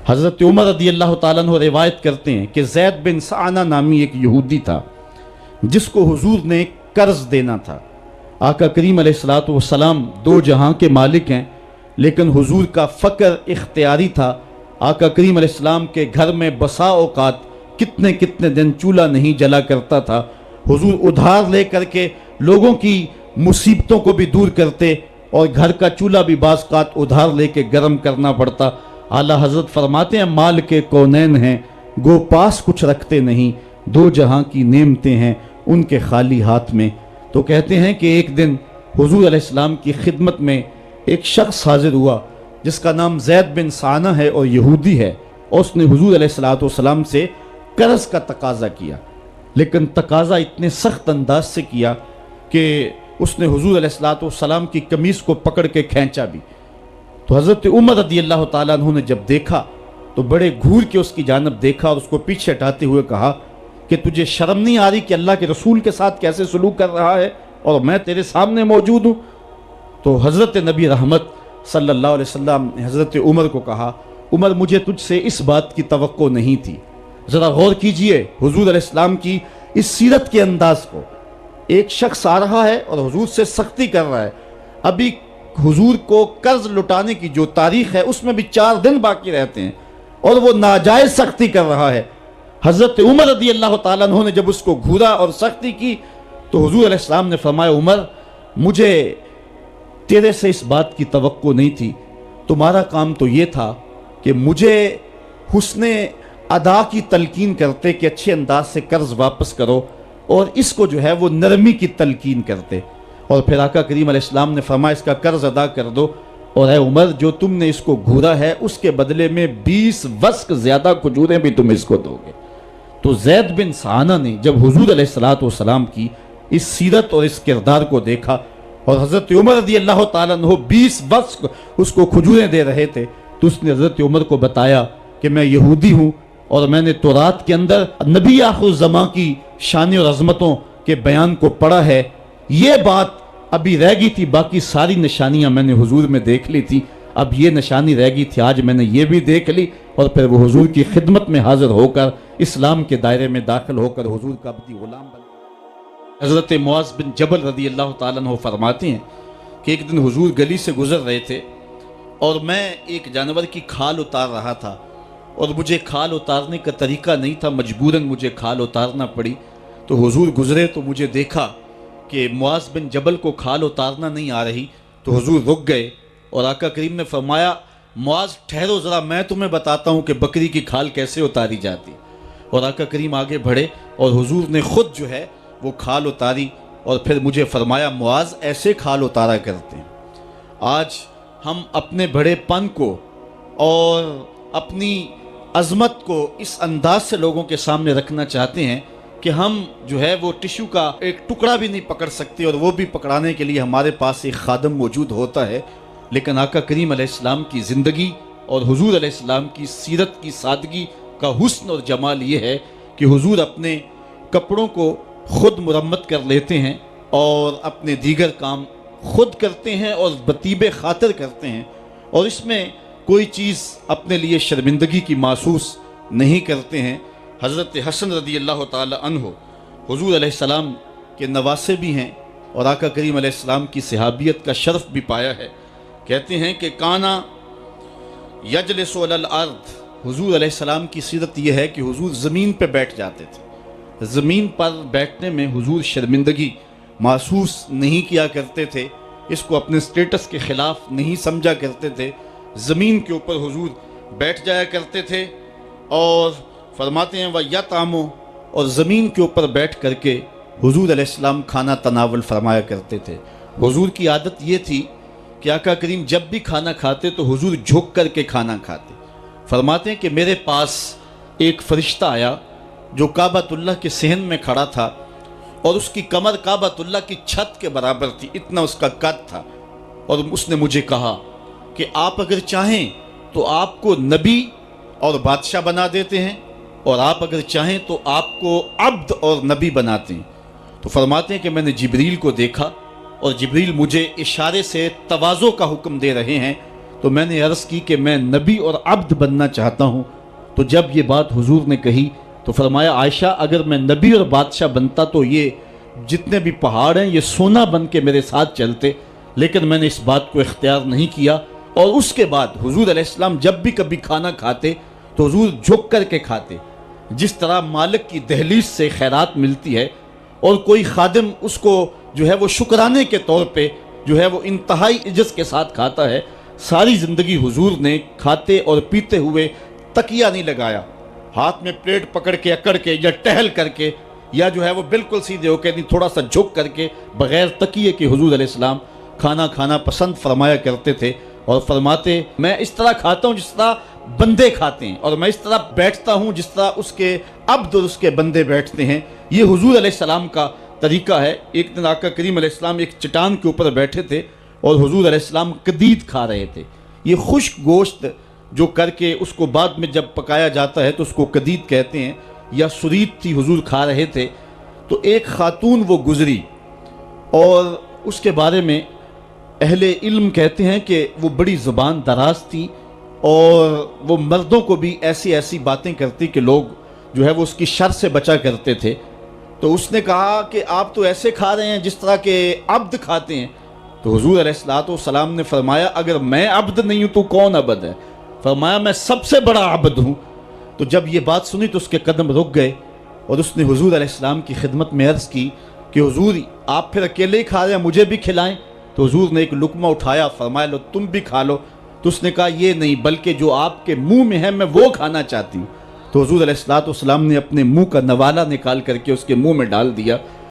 حضرت عمر رضی اللہ تعالیٰ عنہ روایت کرتے ہیں کہ زید بن سعنہ نامی ایک یہودی تھا جس کو حضور نے قرض دینا تھا۔ آقا کریم علیہ الصلوۃ والسلام دو جہاں کے مالک ہیں، لیکن حضور کا فقر اختیاری تھا۔ آقا کریم علیہ السلام کے گھر میں بسا اوقات کتنے دن چولہا نہیں جلا کرتا تھا۔ حضور ادھار لے کر کے لوگوں کی مصیبتوں کو بھی دور کرتے، اور گھر کا چولہا بھی بعض اوقات ادھار لے کے گرم کرنا پڑتا۔ اعلیٰ حضرت فرماتے ہیں مال کے کونین ہیں گو پاس کچھ رکھتے نہیں، دو جہاں کی نعمتیں ہیں ان کے خالی ہاتھ میں۔ تو کہتے ہیں کہ ایک دن حضور علیہ السلام کی خدمت میں ایک شخص حاضر ہوا جس کا نام زید بن سعنہ ہے اور یہودی ہے، اور اس نے حضور علیہ السلام سے قرض کا تقاضا کیا، لیکن تقاضا اتنے سخت انداز سے کیا کہ اس نے حضور علیہ السلام کی قمیص کو پکڑ کے کھینچا بھی۔ تو حضرت عمر رضی اللہ تعالیٰ عنہ نے جب دیکھا تو بڑے گھور کے اس کی جانب دیکھا اور اس کو پیچھے ہٹاتے ہوئے کہا کہ تجھے شرم نہیں آ رہی کہ اللہ کے رسول کے ساتھ کیسے سلوک کر رہا ہے اور میں تیرے سامنے موجود ہوں؟ تو حضرت نبی رحمت صلی اللہ علیہ وسلم نے حضرت عمر کو کہا عمر مجھے تجھ سے اس بات کی توقع نہیں تھی۔ ذرا غور کیجئے حضور علیہ السلام کی اس سیرت کے انداز کو۔ ایک شخص آ رہا ہے اور حضور سے سختی کر رہا ہے، ابھی حضور کو قرض لٹانے کی جو تاریخ ہے اس میں بھی 4 دن باقی رہتے ہیں، اور وہ ناجائز سختی کر رہا ہے۔ حضرت عمر رضی اللہ تعالیٰ عنہ نے جب اس کو گھورا اور سختی کی تو حضور علیہ السلام نے فرمایا عمر مجھے تیرے سے اس بات کی توقع نہیں تھی، تمہارا کام تو یہ تھا کہ مجھے حسن ادا کی تلقین کرتے کہ اچھے انداز سے قرض واپس کرو، اور اس کو جو ہے وہ نرمی کی تلقین کرتے، اور پھر آقا کریم علیہ السلام نے فرمایا اس کا قرض ادا کر دو، اور اے عمر جو تم نے اس کو گھورا ہے اس کے بدلے میں 20 وسق زیادہ کھجوریں بھی تم اس کو دو گے۔ تو زید بن سعنہ نے جب حضور علیہ السلام کی اس سیرت اور اس کردار کو دیکھا، اور حضرت عمر رضی اللہ تعالیٰ عنہ 20 وسق اس کو کھجوریں دے رہے تھے، تو اس نے حضرت عمر کو بتایا کہ میں یہودی ہوں اور میں نے تورات کے اندر نبی آخر الزمان کی شان اور عظمتوں کے بیان کو پڑھا ہے، یہ بات ابھی رہ گئی تھی، باقی ساری نشانیاں میں نے حضور میں دیکھ لی تھی، اب یہ نشانی رہ گئی تھی، آج میں نے یہ بھی دیکھ لی، اور پھر وہ حضور کی خدمت میں حاضر ہو کر اسلام کے دائرے میں داخل ہو کر حضور کا عبدی غلام بن۔ حضرت معاذ بن جبل رضی اللہ تعالیٰ عنہ فرماتے ہیں کہ ایک دن حضور گلی سے گزر رہے تھے اور میں ایک جانور کی کھال اتار رہا تھا، اور مجھے کھال اتارنے کا طریقہ نہیں تھا، مجبوراً مجھے کھال اتارنا پڑی۔ تو حضور گزرے تو مجھے دیکھا کہ معاذ بن جبل کو کھال اتارنا نہیں آ رہی، تو حضور رک گئے اور آقا کریم نے فرمایا معاذ ٹھہرو ذرا میں تمہیں بتاتا ہوں کہ بکری کی کھال کیسے اتاری جاتی، اور آقا کریم آگے بڑھے اور حضور نے خود جو ہے وہ کھال اتاری، اور پھر مجھے فرمایا معاذ ایسے کھال اتارا کرتے ہیں۔ آج ہم اپنے بڑے پن کو اور اپنی عظمت کو اس انداز سے لوگوں کے سامنے رکھنا چاہتے ہیں کہ ہم جو ہے وہ ٹشو کا ایک ٹکڑا بھی نہیں پکڑ سکتے، اور وہ بھی پکڑانے کے لیے ہمارے پاس ایک خادم موجود ہوتا ہے۔ لیکن آقا کریم علیہ السلام کی زندگی اور حضور علیہ السلام کی سیرت کی سادگی کا حسن اور جمال یہ ہے کہ حضور اپنے کپڑوں کو خود مرمت کر لیتے ہیں اور اپنے دیگر کام خود کرتے ہیں اور بطیب خاطر کرتے ہیں، اور اس میں کوئی چیز اپنے لیے شرمندگی کی محسوس نہیں کرتے ہیں۔ حضرت حسن رضی اللہ تعالی عنہ حضور علیہ السلام کے نواسے بھی ہیں اور آقا کریم علیہ السلام کی صحابیت کا شرف بھی پایا ہے۔ کہتے ہیں کہ کانا یجلس علی الارض، حضور علیہ السلام کی سیرت یہ ہے کہ حضور زمین پہ بیٹھ جاتے تھے، زمین پر بیٹھنے میں حضور شرمندگی محسوس نہیں کیا کرتے تھے، اس کو اپنے سٹیٹس کے خلاف نہیں سمجھا کرتے تھے، زمین کے اوپر حضور بیٹھ جایا کرتے تھے، اور فرماتے ہیں وَيَطْعَمُ، اور زمین کے اوپر بیٹھ کر کے حضور علیہ السلام کھانا تناول فرمایا کرتے تھے۔ حضور کی عادت یہ تھی کہ آقا کریم جب بھی کھانا کھاتے تو حضور جھک کر کے کھانا کھاتے۔ فرماتے ہیں کہ میرے پاس ایک فرشتہ آیا جو کعبۃ اللہ کے صحن میں کھڑا تھا، اور اس کی کمر کعبۃ اللہ کی چھت کے برابر تھی، اتنا اس کا قد تھا، اور اس نے مجھے کہا کہ آپ اگر چاہیں تو آپ کو نبی اور بادشاہ بنا دیتے ہیں، اور آپ اگر چاہیں تو آپ کو عبد اور نبی بناتے ہیں۔ تو فرماتے ہیں کہ میں نے جبریل کو دیکھا، اور جبریل مجھے اشارے سے تواضع کا حکم دے رہے ہیں، تو میں نے عرض کی کہ میں نبی اور عبد بننا چاہتا ہوں. تو جب یہ بات حضور نے کہی تو فرمایا عائشہ اگر میں نبی اور بادشاہ بنتا تو یہ جتنے بھی پہاڑ ہیں یہ سونا بن کے میرے ساتھ چلتے، لیکن میں نے اس بات کو اختیار نہیں کیا. اور اس کے بعد حضور علیہ السلام جب بھی کبھی کھانا کھاتے تو حضور جھک کر کے کھاتے، جس طرح مالک کی دہلیز سے خیرات ملتی ہے اور کوئی خادم اس کو جو ہے وہ شکرانے کے طور پہ جو ہے وہ انتہائی عجز کے ساتھ کھاتا ہے. ساری زندگی حضور نے کھاتے اور پیتے ہوئے تکیہ نہیں لگایا، ہاتھ میں پلیٹ پکڑ کے اکڑ کے یا ٹہل کر کے یا جو ہے وہ بالکل سیدھے ہو کے نہیں، تھوڑا سا جھک کر کے بغیر تکیے کے حضور علیہ السلام کھانا کھانا پسند فرمایا کرتے تھے. اور فرماتے میں اس طرح کھاتا ہوں جس طرح بندے کھاتے ہیں، اور میں اس طرح بیٹھتا ہوں جس طرح اس کے عبد اور اس کے بندے بیٹھتے ہیں. یہ حضور علیہ السلام کا طریقہ ہے. ایک دن آقا کریم علیہ السلام ایک چٹان کے اوپر بیٹھے تھے اور حضور علیہ السلام قدید کھا رہے تھے. یہ خشک گوشت جو کر کے اس کو بعد میں جب پکایا جاتا ہے تو اس کو قدید کہتے ہیں، یا سرید تھی، حضور کھا رہے تھے. تو ایک خاتون وہ گزری اور اس کے بارے میں اہل علم کہتے ہیں کہ وہ بڑی زبان دراز تھی اور وہ مردوں کو بھی ایسی ایسی باتیں کرتی کہ لوگ جو ہے وہ اس کی شر سے بچا کرتے تھے. تو اس نے کہا کہ آپ تو ایسے کھا رہے ہیں جس طرح کے عبد کھاتے ہیں. تو حضور علیہ السلام نے فرمایا اگر میں عبد نہیں ہوں تو کون عبد ہے؟ فرمایا میں سب سے بڑا عبد ہوں. تو جب یہ بات سنی تو اس کے قدم رک گئے اور اس نے حضور علیہ السلام کی خدمت میں عرض کی کہ حضور آپ پھر اکیلے ہی کھا رہے ہیں، مجھے بھی کھلائیں. تو حضور نے ایک لقمہ اٹھایا، فرمایا لو تم بھی کھا لو. تو اس نے کہا یہ نہیں، بلکہ جو آپ کے منہ میں ہے میں وہ کھانا چاہتی ہوں. تو حضور علیہ السلام نے اپنے منہ کا نوالا نکال کر کے اس کے منہ میں ڈال دیا